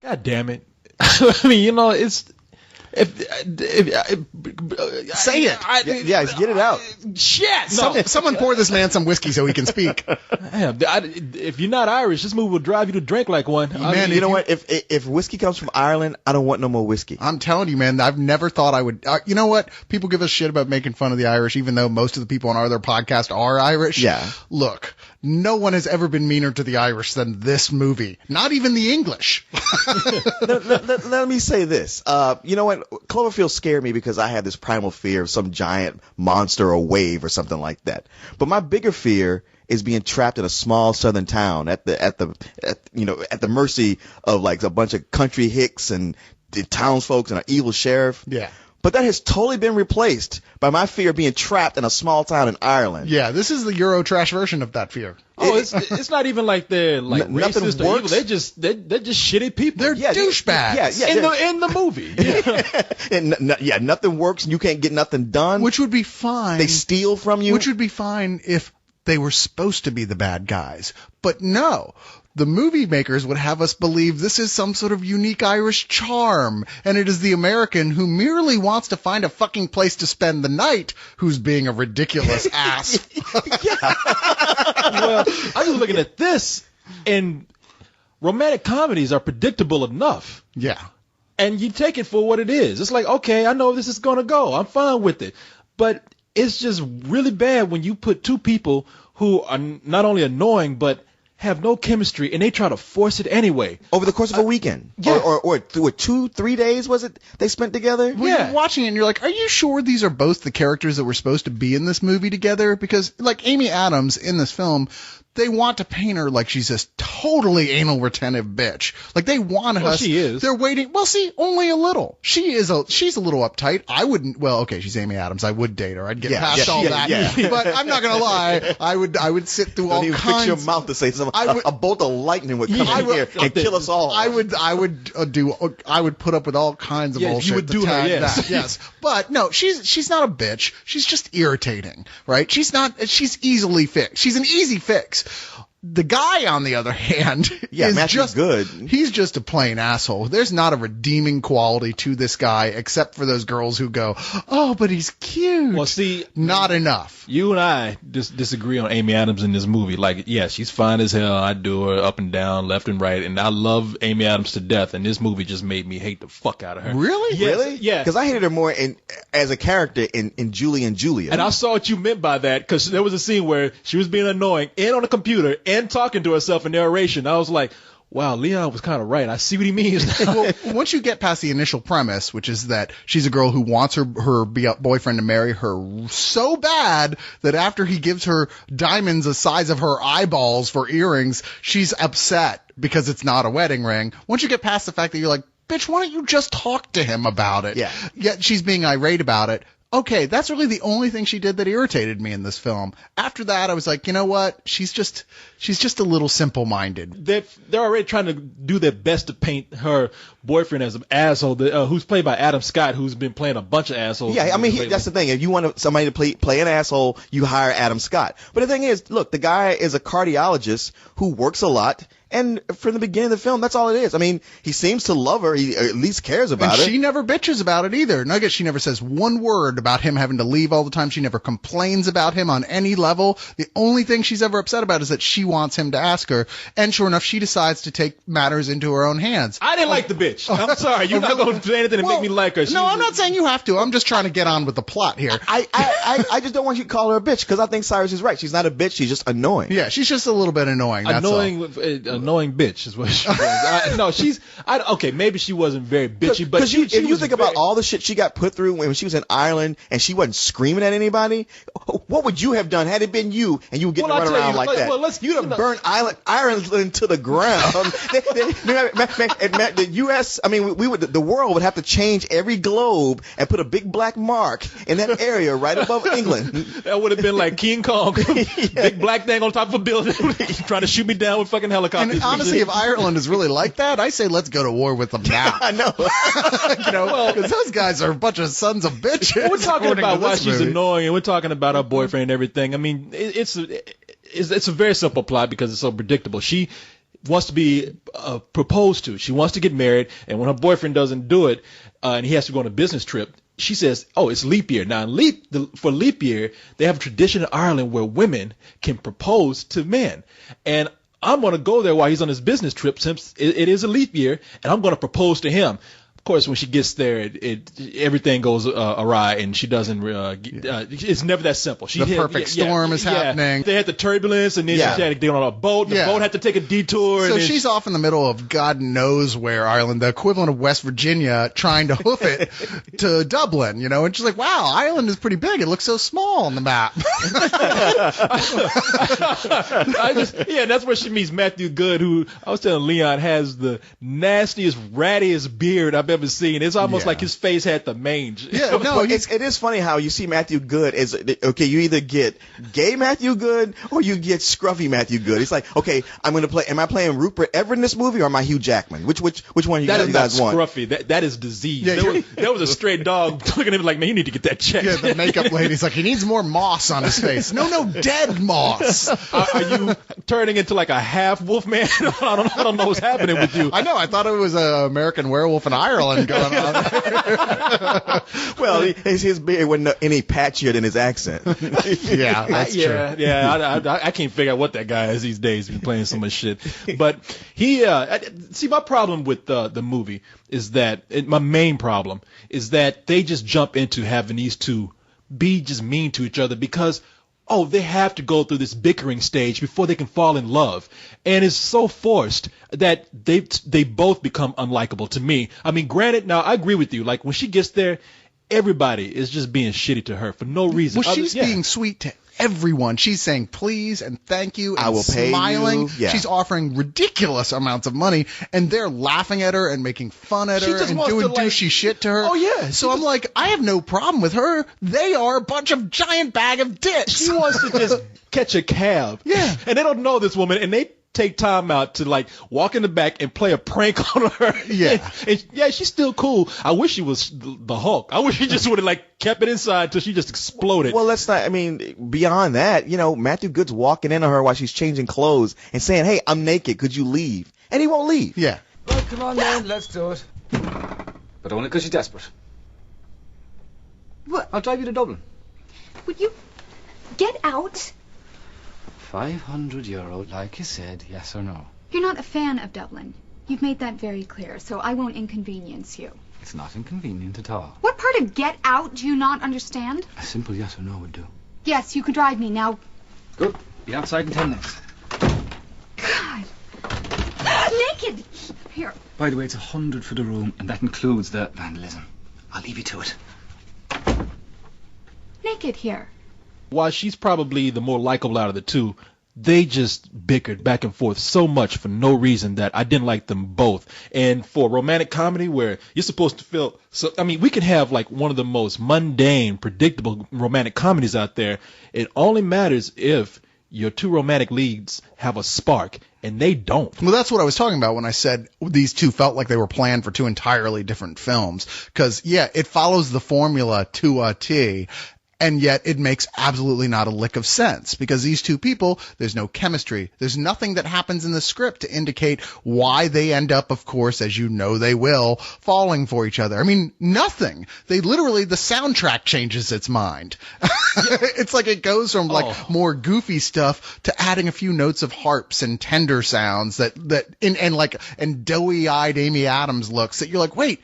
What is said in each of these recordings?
God damn it. I mean, you know, it's... Say it. Yeah, get it out. Shit. No. Someone pour this man some whiskey so he can speak. If you're not Irish, this movie will drive you to drink like one. Man, you know what? If whiskey comes from Ireland, I don't want no more whiskey. I'm telling you, man, I've never thought I would. You know what? People give us shit about making fun of the Irish, even though most of the people on our other podcast are Irish. Yeah. Look, no one has ever been meaner to the Irish than this movie. Not even the English. Let me say this. You know what? Cloverfield scared me because I had this primal fear of some giant monster or wave or something like that. But my bigger fear is being trapped in a small southern town at the mercy of like a bunch of country hicks and the townsfolk and an evil sheriff. Yeah. But that has totally been replaced by my fear of being trapped in a small town in Ireland. Yeah, this is the Eurotrash version of that fear. Oh, it's not even like they're like nothing racist or works. evil. They're just shitty people. They're douchebags. In the movie. Yeah. And nothing works. You can't get nothing done. Which would be fine. They steal from you. Which would be fine if they were supposed to be the bad guys. But no. The movie makers would have us believe this is some sort of unique Irish charm, and it is the American who merely wants to find a fucking place to spend the night who's being a ridiculous ass. Well, I was looking at this, and romantic comedies are predictable enough. Yeah. And you take it for what it is. It's like, okay, I know this is going to go. I'm fine with it. But it's just really bad when you put two people who are not only annoying, but have no chemistry, and they try to force it anyway. Over the course of a weekend. Yeah. Or 2-3 days, was it, they spent together? Well, you're watching it and you're like, are you sure these are both the characters that were supposed to be in this movie together? Because, like, Amy Adams in this film, they want to paint her like she's this totally anal retentive bitch. Like, they want us. She is. They're waiting. Well, see, only a little. She's a little uptight. I wouldn't. Well, okay, she's Amy Adams. I would date her. I'd get past all that. Yeah. But I'm not gonna lie. I would sit through all Don't even kinds. fix your mouth to say something. A bolt of lightning would come in here and kill us all. I would put up with all kinds of bullshit. You would do her, yes. That, yes. But no, she's not a bitch. She's just irritating, right? She's easily fixed. She's an easy fix. The guy, on the other hand, is Matthew's just good. He's just a plain asshole. There's not a redeeming quality to this guy, except for those girls who go, "Oh, but he's cute." Well, see, not enough. You and I disagree on Amy Adams in this movie. Like, yeah, she's fine as hell. I do her up and down, left and right, and I love Amy Adams to death. And this movie just made me hate the fuck out of her. Really? Yes, Really? Yeah. Because I hated her more as a character in Julie and Julia. And I saw what you meant by that, because there was a scene where she was being annoying and on the computer and talking to herself in narration. I was like, wow, Leon was kind of right. I see what he means. Well, once you get past the initial premise, which is that she's a girl who wants her boyfriend to marry her so bad that after he gives her diamonds the size of her eyeballs for earrings, she's upset because it's not a wedding ring. Once you get past the fact that you're like, bitch, why don't you just talk to him about it? Yeah. Yet she's being irate about it. Okay, that's really the only thing she did that irritated me in this film. After that, I was like, you know what? She's just a little simple-minded. They're already trying to do their best to paint her boyfriend as an asshole, who's played by Adam Scott, who's been playing a bunch of assholes. Yeah, I mean, that's the thing. If you want somebody to play an asshole, you hire Adam Scott. But the thing is, look, the guy is a cardiologist who works a lot. And from the beginning of the film, that's all it is. I mean, he seems to love her. He at least cares about her. She never bitches about it either. Nugget, she never says one word about him having to leave all the time. She never complains about him on any level. The only thing she's ever upset about is that she wants him to ask her. And sure enough, she decides to take matters into her own hands. I didn't like the bitch. I'm sorry. You're not going to say anything to make me like her. No, I'm not saying you have to. I'm just trying to get on with the plot here. I just don't want you to call her a bitch, because I think Cyrus is right. She's not a bitch. She's just annoying. Yeah, she's just a little bit annoying. That's annoying bitch is what she was. Okay, maybe she wasn't very bitchy, but if you think about all the shit she got put through when she was in Ireland and she wasn't screaming at anybody, what would you have done had it been you and you were getting to run around like that? You'd have burned Ireland to the ground. The U.S., I mean, the world would have to change every globe and put a big black mark in that area right above England. That would have been like King Kong, big black thing on top of a building, trying to shoot me down with fucking helicopters. And honestly, if Ireland is really like that, I say let's go to war with them now. I know. Because those guys are a bunch of sons of bitches. We're talking about why she's annoying, and we're talking about her boyfriend and everything. I mean, it's a very simple plot because it's so predictable. She wants to be proposed to. She wants to get married, and when her boyfriend doesn't do it, and he has to go on a business trip, she says, "Oh, it's leap year." Now, for leap year, they have a tradition in Ireland where women can propose to men, and I'm going to go there while he's on his business trip since it is a leap year, and I'm going to propose to him. Of course, when she gets there, everything goes awry, and she doesn't. It's never that simple. The perfect storm is happening. They had the turbulence, and then she had to get on a boat. The boat had to take a detour. So she's off in the middle of God knows where Ireland, the equivalent of West Virginia, trying to hoof it to Dublin. You know, and she's like, "Wow, Ireland is pretty big. It looks so small on the map." That's where she meets Matthew Good, who I was telling Leon has the nastiest, rattiest beard I've ever seen. It's almost like his face had the mange. Yeah, no, it is funny how you see Matthew Good as, okay, you either get gay Matthew Good or you get scruffy Matthew Good. It's like, okay, am I playing Rupert Everett in this movie or am I Hugh Jackman? Which one you guys want? Scruffy. That is disease. There was a stray dog looking at him like, man, you need to get that checked. Yeah, the makeup lady's like, he needs more moss on his face. No, dead moss. Are you turning into like a half wolf man? I don't know what's happening with you. I know. I thought it was an American Werewolf in Ireland going on. Well, his beard wasn't any patchier than his accent. Yeah, that's true. I can't figure out what that guy is these days. He's playing so much shit. But see, my problem with the movie is that my main problem is that they just jump into having these two be just mean to each other because they have to go through this bickering stage before they can fall in love. And it's so forced that they both become unlikable to me. I mean, granted, now I agree with you. Like when she gets there, everybody is just being shitty to her for no reason. Well, she's being sweet to everyone. She's saying please and thank you and I will smiling. pay you. Yeah. She's offering ridiculous amounts of money and they're laughing at her and making fun at her and doing douchey shit to her. Oh yeah. So I'm like, I have no problem with her. They are a bunch of giant bag of dicks. She wants to just catch a cab. Yeah. And they don't know this woman and they take time out to like walk in the back and play a prank on her. Yeah. And she's still cool. I wish she was the Hulk. I wish she just would have like kept it inside till she just exploded. Well, beyond that, Matthew Good's walking into her while she's changing clothes and saying, "Hey, I'm naked. Could you leave?" And he won't leave. Yeah. Well, come on then, let's do it. But only because you're desperate. What? I'll drive you to Dublin. Would you get out? €500, like you said, yes or no? You're not a fan of Dublin. You've made that very clear, so I won't inconvenience you. It's not inconvenient at all. What part of get out do you not understand? A simple yes or no would do. Yes, you can drive me now. Good. Be outside in 10 minutes. God. Naked! Here. By the way, it's 100 for the room, and that includes the vandalism. I'll leave you to it. Naked here. While she's probably the more likable out of the two, they just bickered back and forth so much for no reason that I didn't like them both. And for romantic comedy where you're supposed to feel we can have like one of the most mundane, predictable romantic comedies out there. It only matters if your two romantic leads have a spark, and they don't. Well, that's what I was talking about when I said these two felt like they were planned for two entirely different films. Because, it follows the formula to a T. And yet it makes absolutely not a lick of sense because these two people, there's no chemistry. There's nothing that happens in the script to indicate why they end up, of course, as you know they will, falling for each other. I mean, nothing. The soundtrack changes its mind. It's like it goes from more goofy stuff to adding a few notes of harps and tender sounds and doughy-eyed Amy Adams looks that you're like, wait,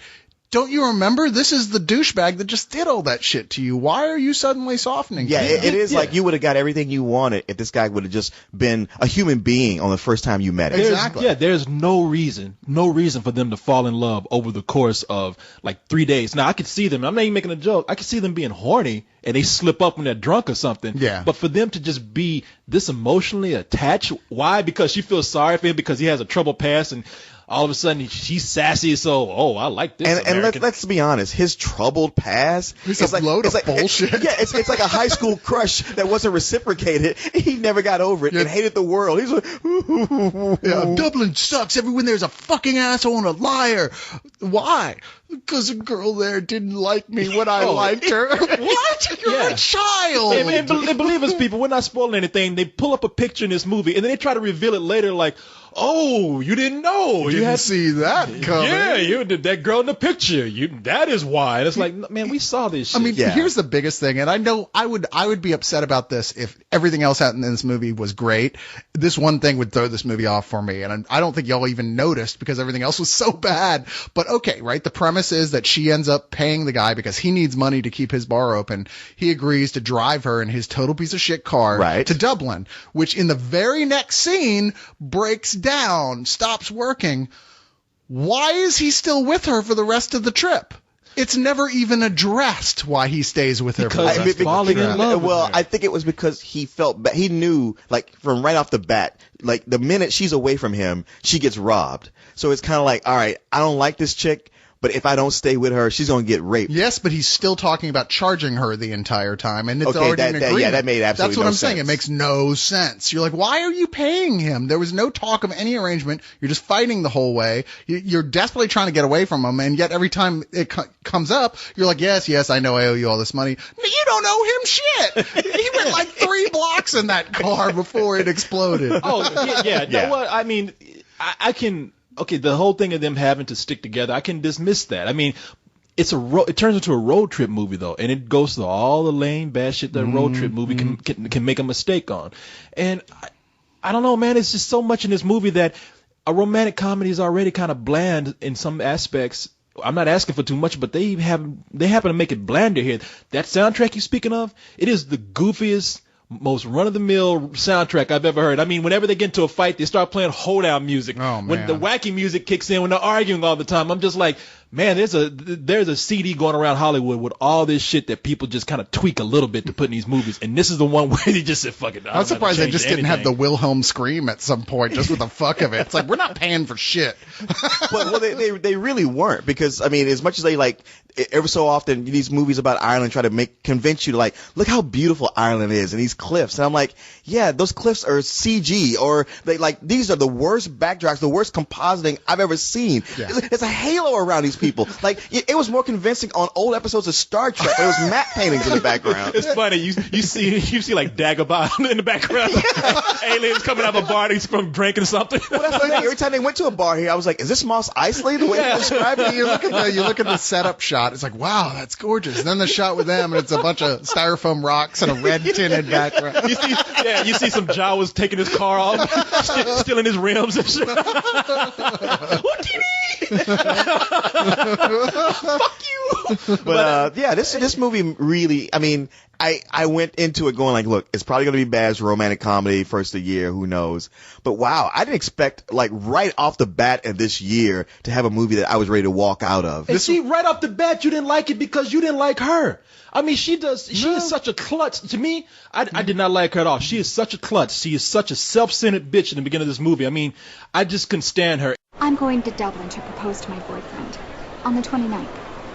don't you remember? This is the douchebag that just did all that shit to you. Why are you suddenly softening? Yeah, it is like you would have got everything you wanted if this guy would have just been a human being on the first time you met him. Exactly. There's no reason for them to fall in love over the course of like 3 days. Now, I could see them. I'm not even making a joke. I could see them being horny and they slip up when they're drunk or something. Yeah. But for them to just be this emotionally attached, why? Because she feels sorry for him because he has a troubled past and all of a sudden she's sassy, so I like this. And let's be honest, his troubled past is a load of bullshit. It's like a high school crush that wasn't reciprocated. He never got over it and hated the world. He's like, Dublin sucks. Everyone there's a fucking asshole and a liar. Why? Because a girl there didn't like me when I liked her. What? You're a child. And believe us, people, we're not spoiling anything. They pull up a picture in this movie and then they try to reveal it later like, oh, you didn't know. You didn't see that coming. Yeah, you did that girl in the picture. That is why. And it's like, man, we saw this shit. I mean, here's the biggest thing, and I know I would be upset about this if everything else in this movie was great. This one thing would throw this movie off for me, and I don't think y'all even noticed because everything else was so bad. But okay, right? The premise is that she ends up paying the guy because he needs money to keep his bar open. He agrees to drive her in his total piece of shit car to Dublin, which in the very next scene breaks down, stops working. Why is he still with her for the rest of the trip? It's never even addressed why he stays with her. Because he's falling in love with her. I think it was because he felt bad. He knew, like, from right off the bat, like, the minute she's away from him, she gets robbed. So it's kind of like, all right, I don't like this chick, but if I don't stay with her, she's going to get raped. Yes, but he's still talking about charging her the entire time, and it's already an agreement. Yeah, that made absolutely That's what no I'm sense. saying. It makes no sense. You're like, why are you paying him? There was no talk of any arrangement. You're just fighting the whole way. You're desperately trying to get away from him, and yet every time it comes up, you're like, yes, I know I owe you all this money. You don't owe him shit. He went like 3 blocks in that car before it exploded. Oh, yeah. No, well, I mean, I can... Okay, the whole thing of them having to stick together, I can dismiss that. I mean, it turns into a road trip movie though, and it goes through all the lame bad shit that a road trip movie can make a mistake on. And I don't know, man. It's just so much in this movie that a romantic comedy is already kind of bland in some aspects. I'm not asking for too much, but they happen to make it blander here. That soundtrack you're speaking of, it is the goofiest, most run-of-the-mill soundtrack I've ever heard. I mean, whenever they get into a fight, they start playing hoedown music. Oh, man. When the wacky music kicks in, when they're arguing all the time, I'm just like, man, there's a CD going around Hollywood with all this shit that people just kind of tweak a little bit to put in these movies, and this is the one where they just said, fuck it. I'm surprised they just didn't have the Wilhelm scream at some point, just with the fuck of it. It's like, we're not paying for shit. well, they really weren't, because, I mean, as much as they, like, ever so often, these movies about Ireland try to convince you to, like, look how beautiful Ireland is and these cliffs. And I'm like, yeah, those cliffs are CG, or these are the worst backdrops, the worst compositing I've ever seen. Yeah. There's a halo around these people. Like, it was more convincing on old episodes of Star Trek. There was matte paintings in the background. It's funny. You see like Dagobah in the background. Aliens coming out of a bar from drinking something. Well, that's the thing. Every time they went to a bar here, I was like, is this Mos Eisley the way they described it? You look at the setup shot. It's like, wow, that's gorgeous. And then the shot with them, and it's a bunch of styrofoam rocks and a red tinted background. You see some Jawas taking his car off, stealing his rims and shit. Fuck you. But yeah, this movie really, I mean, I went into it going like, look, it's probably going to be bad. It's a romantic comedy, first of the year, who knows. But wow, I didn't expect, like, right off the bat of this year to have a movie that I was ready to walk out of. And see, right off the bat, you didn't like it because you didn't like her. I mean, she is such a klutz. To me, I did not like her at all. She is such a klutz. She is such a self-centered bitch in the beginning of this movie. I mean, I just couldn't stand her. I'm going to Dublin to propose to my boyfriend on the 29th.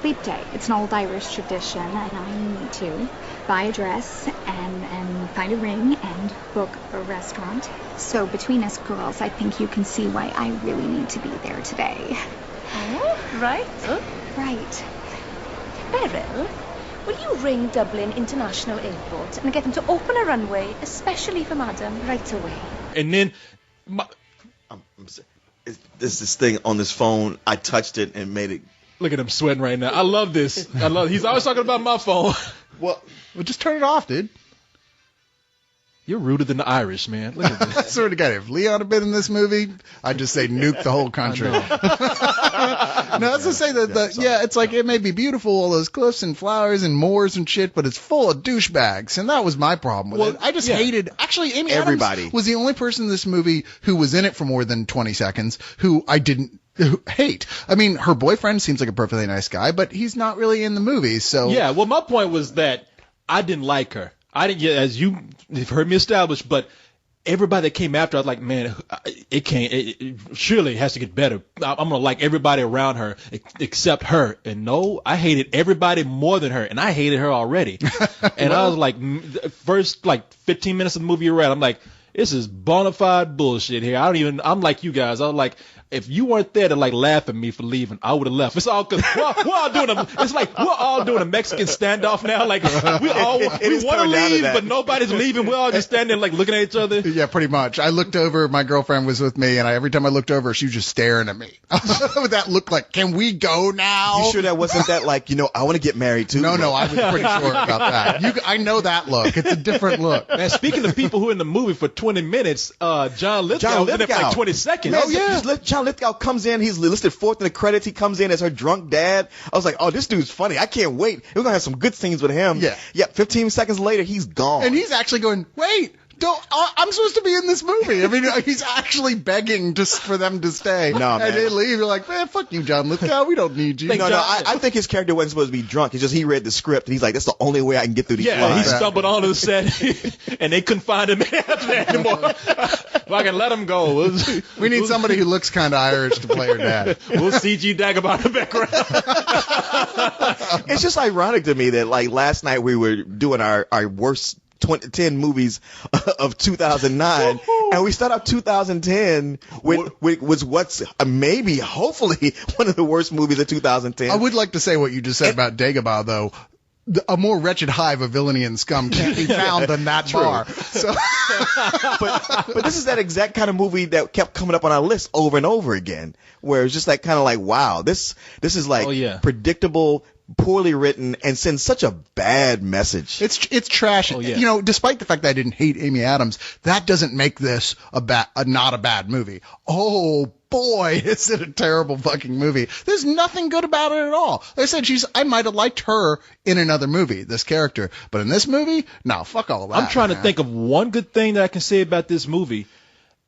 Leap day. It's an old Irish tradition, and I need to buy a dress and find a ring and book a restaurant. So between us girls, I think you can see why I really need to be there today. Oh, right. Right. Beryl, will you ring Dublin International Airport and get them to open a runway, especially for Madam, right away? And then... this thing on this phone, I touched it and made it... Look at him sweating right now. I love this. He's always talking about my phone. Well, just turn it off, dude. You're ruder than the Irish, man. Look at this. I swear to God, if Leon had been in this movie, I'd just say nuke the whole country. No, that's to say that, it's like, it may be beautiful, all those cliffs and flowers and moors and shit, but it's full of douchebags, and that was my problem with it. I just hated, actually, Amy Adams was the only person in this movie who was in it for more than 20 seconds who I didn't hate. I mean, her boyfriend seems like a perfectly nice guy, but he's not really in the movie, so... Yeah, well, my point was that I didn't like her. I didn't, as you've heard me establish, but everybody that came after, I was like, man, it surely has to get better. I'm going to like everybody around her except her. And no, I hated everybody more than her, and I hated her already. And I was like, first, like, 15 minutes of the movie you're at, I'm like, this is bona fide bullshit here. I'm like you guys. I was like, if you weren't there to like laugh at me for leaving, I would have left. It's all because we're all doing it's like we're all doing a Mexican standoff now. Like we want to leave, but nobody's leaving. We're all just standing there like looking at each other. Yeah, pretty much. I looked over. My girlfriend was with me, and every time I looked over, she was just staring at me with that look like, "Can we go now?" You sure that wasn't that like, I want to get married too? No, I was pretty sure about that. I know that look. It's a different look. Man, speaking of people who are in the movie for 20 minutes, John Lithgow was in there for like 20 seconds. Man, John Lithgow comes in. He's listed fourth in the credits. He comes in as her drunk dad. I was like, oh, this dude's funny. I can't wait. We're going to have some good scenes with him. Yeah. 15 seconds later, he's gone. And he's actually going, wait. I'm supposed to be in this movie. I mean, he's actually begging just for them to stay. No, man. And they leave. You're like, man, fuck you, John Lithgow. We don't need you. I think his character wasn't supposed to be drunk. It's just he read the script, and he's like, that's the only way I can get through these lines. He stumbled onto the set, and they couldn't find him after that anymore. If I can let him go. We need somebody who looks kind of Irish to play her dad. We'll CG Dagobah in the background. It's just ironic to me that, like, last night we were doing our worst 10 movies of 2009, and we start out 2010 with what's maybe, hopefully, one of the worst movies of 2010. I would like to say what you just said about Dagobah, though. A more wretched hive of villainy and scum can't be found than that bar. So, but this is that exact kind of movie that kept coming up on our list over and over again, where it's just like kind of like, wow, this is like predictable, poorly written, and sends such a bad message. It's trash. Despite the fact that I didn't hate Amy Adams, that doesn't make this not a bad movie. Oh boy, is it a terrible fucking movie. There's nothing good about it at all. Like I said, I might have liked her in another movie, this character, but in this movie, no, fuck all that. I'm trying to think of one good thing that I can say about this movie,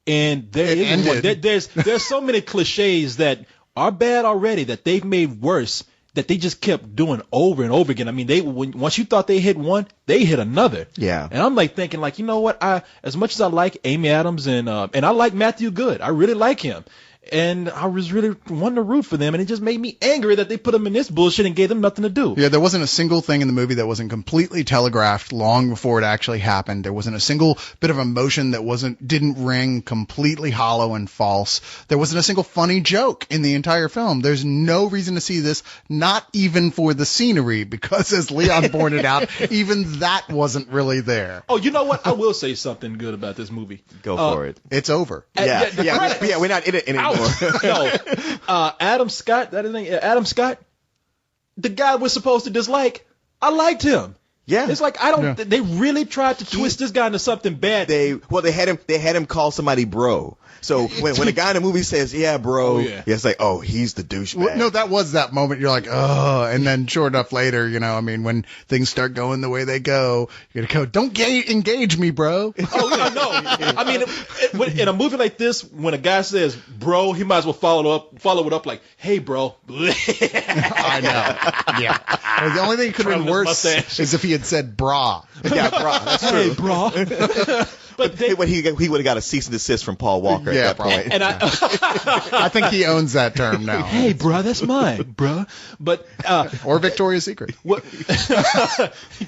and there's so many cliches that are bad already that they've made worse, that they just kept doing over and over again. I mean, once you thought they hit one, they hit another. Yeah. And I'm like thinking, like, you know what? As much as I like Amy Adams and I like Matthew Good, I really like him. And I was really wanting to root for them, and it just made me angry that they put them in this bullshit and gave them nothing to do. Yeah, there wasn't a single thing in the movie that wasn't completely telegraphed long before it actually happened. There wasn't a single bit of emotion that didn't ring, completely hollow and false. There wasn't a single funny joke in the entire film. There's no reason to see this, not even for the scenery, because as Leon pointed out, even that wasn't really there. Oh, you know what? I will say something good about this movie. Go for it. It's over. Yeah, we're not in it anymore. No, Adam Scott, that is his name. Adam Scott, the guy we're supposed to dislike, I liked him. Yeah, it's like they really tried to twist this guy into something bad. They had him call somebody bro. So when a guy in the movie says, yeah, bro, it's like, oh, he's the douchebag. Well, no, that was that moment. You're like, oh, and then sure enough later, when things start going the way they go, you're going to go, don't engage me, bro. Oh, yeah, no. I mean, in a movie like this, when a guy says, bro, he might as well follow it up like, hey, bro. I know. Yeah. The only thing that could have been worse is if he had said bra. Yeah, bra. That's true. Hey, bra. But he would have got a cease and desist from Paul Walker at that point. And I think he owns that term now. Hey, bro, that's mine, bro. But or Victoria's Secret. What?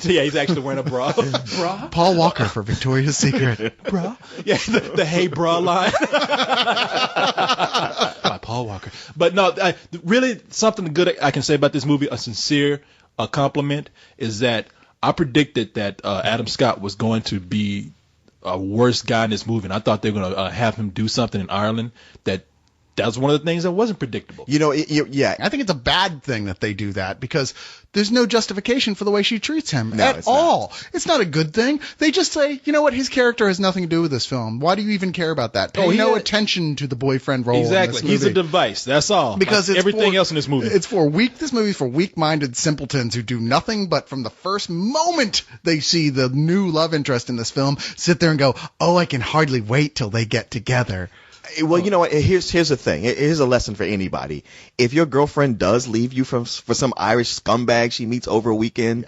Yeah, he's actually wearing a bra. Bra. Paul Walker for Victoria's Secret. Bra. Yeah, the hey bra line. By Paul Walker. But no, really something good I can say about this movie, a sincere compliment, is that I predicted that Adam Scott was going to be a worst guy in this movie, and I thought they were going to have him do something in Ireland that was one of the things that wasn't predictable. I think it's a bad thing that they do that, because there's no justification for the way she treats him at all. It's not a good thing. They just say, you know what, his character has nothing to do with this film. Why do you even care about that? Pay no attention to the boyfriend role. Exactly. In this movie. He's a device. That's all. Because like everything else in this movie. This movie's for weak-minded simpletons who do nothing but from the first moment they see the new love interest in this film, sit there and go, oh, I can hardly wait till they get together. Well, you know what? Here's the thing. Here's a lesson for anybody. If your girlfriend does leave you for some Irish scumbag she meets over a weekend,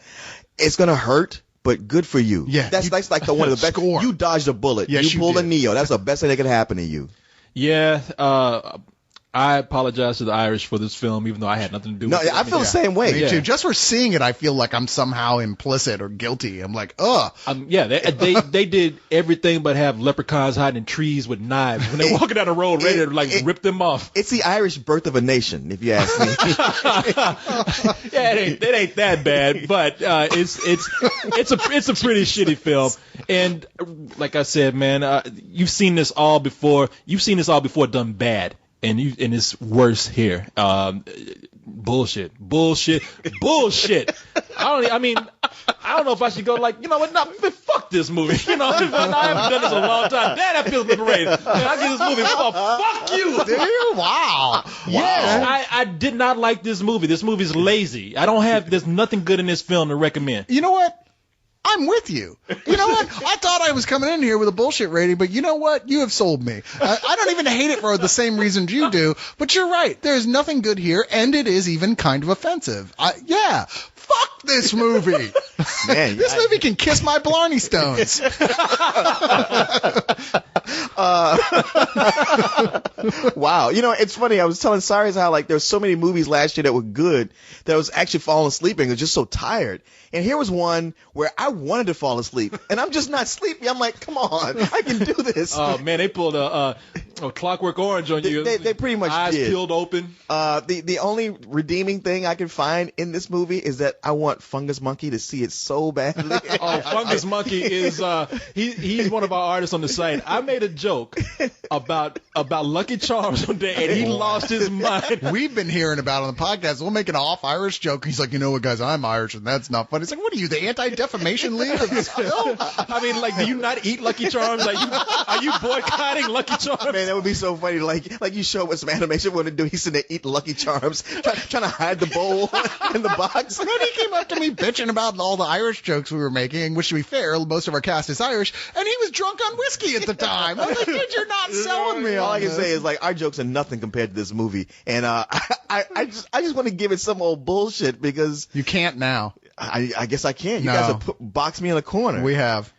it's gonna hurt, but good for you. Yeah, that's like one of the best. You dodged a bullet. Yes, you pulled a Neo. That's the best thing that could happen to you. Yeah. I apologize to the Irish for this film, even though I had nothing to do No, with it. I feel the same way. Me too. Just for seeing it, I feel like I'm somehow implicit or guilty. I'm like, ugh. Yeah, they did everything but have leprechauns hiding in trees with knives when they're walking down the road, ready to rip them off. It's the Irish birth of a nation, if you ask me. Yeah, it ain't that bad, but it's a pretty shitty film. And like I said, man, you've seen this all before. You've seen this all before done bad. And it's worse here. Bullshit. I don't know if I should go like, you know what? Fuck this movie. You know, I haven't done this in a long time. Damn, that feels liberating. Man, I give this movie fuck you. Do you? Wow. Yes, I did not like this movie. This movie's lazy. There's nothing good in this film to recommend. You know what? I'm with you. You know what? I thought I was coming in here with a bullshit rating, but you know what? You have sold me. I don't even hate it for the same reasons you do, but you're right. There's nothing good here, and it is even kind of offensive. Yeah. Fuck this movie. Man, this movie can kiss my Blarney Stones. Wow. You know, it's funny. I was telling Cyrus how like there's so many movies last year that were good that I was actually falling asleep and was just so tired. And here was one where I wanted to fall asleep, and I'm just not sleepy. I'm like, come on, I can do this. Oh man, they pulled a Clockwork Orange on you. They pretty much eyes did. peeled open. The only redeeming thing I can find in this movie is that I want Fungus Monkey to see it so badly. Oh, Fungus Monkey is he's one of our artists on the site. I made a joke about Lucky Charms one day, and he lost his mind. We've been hearing about it on the podcast. We'll make an off-Irish joke. He's like, you know what, guys, I'm Irish, and that's not funny. It's like, what are you, the Anti-Defamation League of this film? I mean, like, do you not eat Lucky Charms? Are you boycotting Lucky Charms? Man, that would be so funny. Like you show us some animation what to do. He's sitting there eating Lucky Charms, trying to hide the bowl in the box. And then he came up to me bitching about all the Irish jokes we were making, which, to be fair, most of our cast is Irish, and he was drunk on whiskey at the time. I was like, dude, you're not selling me. All I can say is like our jokes are nothing compared to this movie, and I just want to give it some old bullshit because you can't now. I guess I can. You guys have boxed me in a corner. We have.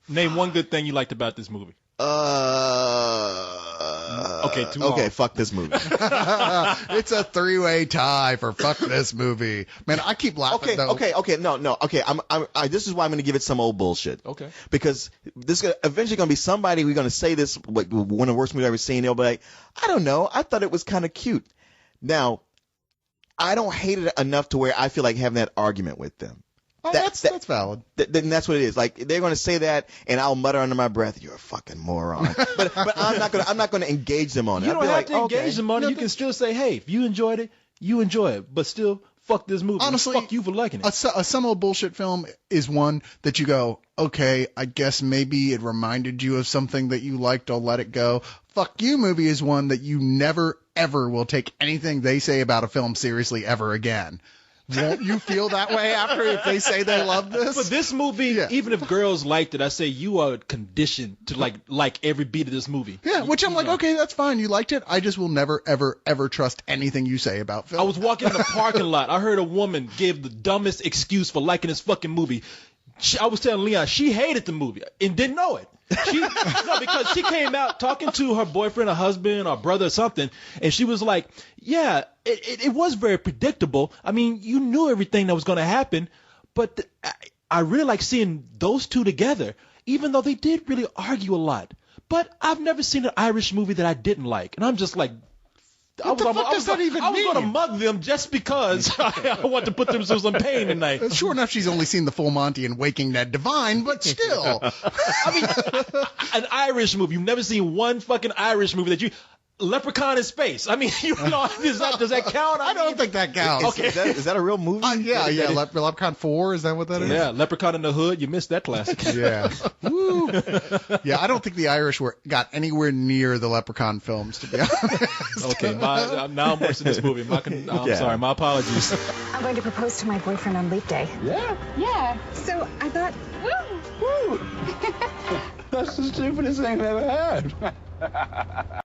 Name one good thing you liked about this movie. Okay, okay, fuck this movie. It's a three-way tie for fuck this movie. Man, I keep laughing though. Okay, this is why I'm going to give it some old bullshit. Okay. Because this is eventually going to be somebody, we're going to say this, like, one of the worst movies I've ever seen. They'll be like, I don't know, I thought it was kind of cute. Now, I don't hate it enough to where I feel like having that argument with them. Oh, that's valid. Then that's what it is. Like they're going to say that, and I'll mutter under my breath, "You're a fucking moron." but I'm not going to engage them on it. You don't have to engage them on it. You can still say, "Hey, if you enjoyed it, you enjoy it," but still, fuck this movie. Honestly, fuck you for liking it. A some old bullshit film is one that you go, okay, I guess maybe it reminded you of something that you liked. I'll let it go. Fuck you movie is one that you never ever will take anything they say about a film seriously ever again. Won't you feel that way after if they say they love this? But this movie, even if girls liked it, I say you are conditioned to like every beat of this movie. Yeah, which I'm like, okay, that's fine. You liked it. I just will never, ever, ever trust anything you say about film. I was walking in the parking lot. I heard a woman give the dumbest excuse for liking this fucking movie. I was telling Leon she hated the movie and didn't know it. Because she came out talking to her boyfriend or husband or brother or something, and she was like, yeah, it was very predictable. I mean, you knew everything that was going to happen, but I really like seeing those two together, even though they did really argue a lot. But I've never seen an Irish movie that I didn't like, and I'm just like, I was going to mug them just because I want to put them through some pain tonight. Sure enough, she's only seen the Full Monty and Waking Ned Divine, but still. I mean, an Irish movie. You've never seen one fucking Irish movie that you... Leprechaun in Space. I mean, does that count? I don't think that counts. Okay. Is that a real movie? Yeah. Leprechaun 4, is that what that is? Yeah, Leprechaun in the Hood. You missed that classic. Yeah. Woo. Yeah, I don't think the Irish got anywhere near the Leprechaun films, to be honest. Okay, now I'm worse in this movie. Sorry, my apologies. I'm going to propose to my boyfriend on Leap Day. Yeah? Yeah. So I thought, woo! That's the stupidest thing I've ever heard.